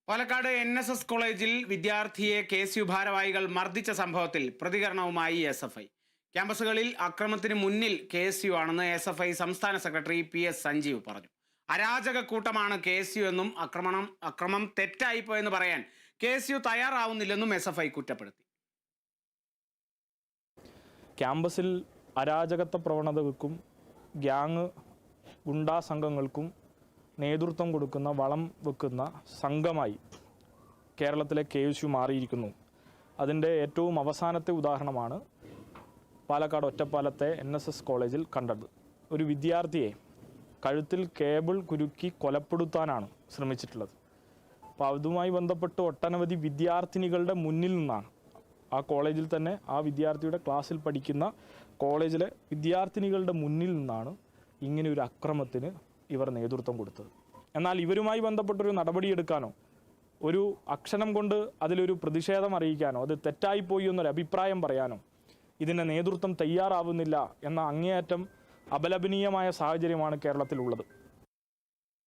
Palakkad NSS കോളേജിൽ വിദ്യാർത്ഥിയെ KSU ഭാരവാഹികൾ മർദ്ദിച്ച സംഭവത്തിൽ പ്രതികരണവുമായി SFI. ക്യാമ്പസുകളിൽ അക്രമത്തിന് മുന്നിൽ KSU ആണെന്ന് SFI സംസ്ഥാന സെക്രട്ടറി PS സഞ്ജീവ് പറഞ്ഞു. അരാജക കൂട്ടമാണ് KSU എന്നും അക്രമം തെറ്റായിപ്പോയെന്ന് പറയാൻ KSU തയ്യാറാവുന്നില്ലെന്നും SFI കുറ്റപ്പെടുത്തി. ക്യാമ്പസിൽ അരാജകത്വ പ്രവണതകൾക്കും ഗ്യാങ് ഗുണ്ടാ സംഘങ്ങൾക്കും നേതൃത്വം കൊടുക്കുന്ന വളം വെക്കുന്ന സംഘമായി കേരളത്തിലെ KSU മാറിയിരിക്കുന്നു. അതിൻ്റെ ഏറ്റവും അവസാനത്തെ ഉദാഹരണമാണ് പാലക്കാട് ഒറ്റപ്പാലത്തെ NSS കോളേജിൽ കണ്ടത്. ഒരു വിദ്യാർത്ഥിയെ കഴുത്തിൽ കേബിൾ കുരുക്കി കൊലപ്പെടുത്താനാണ് ശ്രമിച്ചിട്ടുള്ളത്. അപ്പോൾ അതുമായി ബന്ധപ്പെട്ട് ഒട്ടനവധി വിദ്യാർത്ഥിനികളുടെ മുന്നിൽ നിന്നാണ്, ആ കോളേജിൽ തന്നെ ആ വിദ്യാർത്ഥിയുടെ ക്ലാസ്സിൽ പഠിക്കുന്ന കോളേജിലെ വിദ്യാർത്ഥിനികളുടെ മുന്നിൽ നിന്നാണ് ഇങ്ങനെ ഒരു അക്രമത്തിന് ഇവർ നേതൃത്വം കൊടുത്തത്. എന്നാൽ ഇവരുമായി ബന്ധപ്പെട്ടൊരു നടപടിയെടുക്കാനോ ഒരു അക്ഷരം കൊണ്ട് അതിലൊരു പ്രതിഷേധം അറിയിക്കാനോ അത് തെറ്റായിപ്പോയി എന്നൊരു അഭിപ്രായം പറയാനോ ഇതിൻ്റെ നേതൃത്വം തയ്യാറാവുന്നില്ല എന്ന അങ്ങേയറ്റം അപലപനീയമായ സാഹചര്യമാണ് കേരളത്തിലുള്ളത്.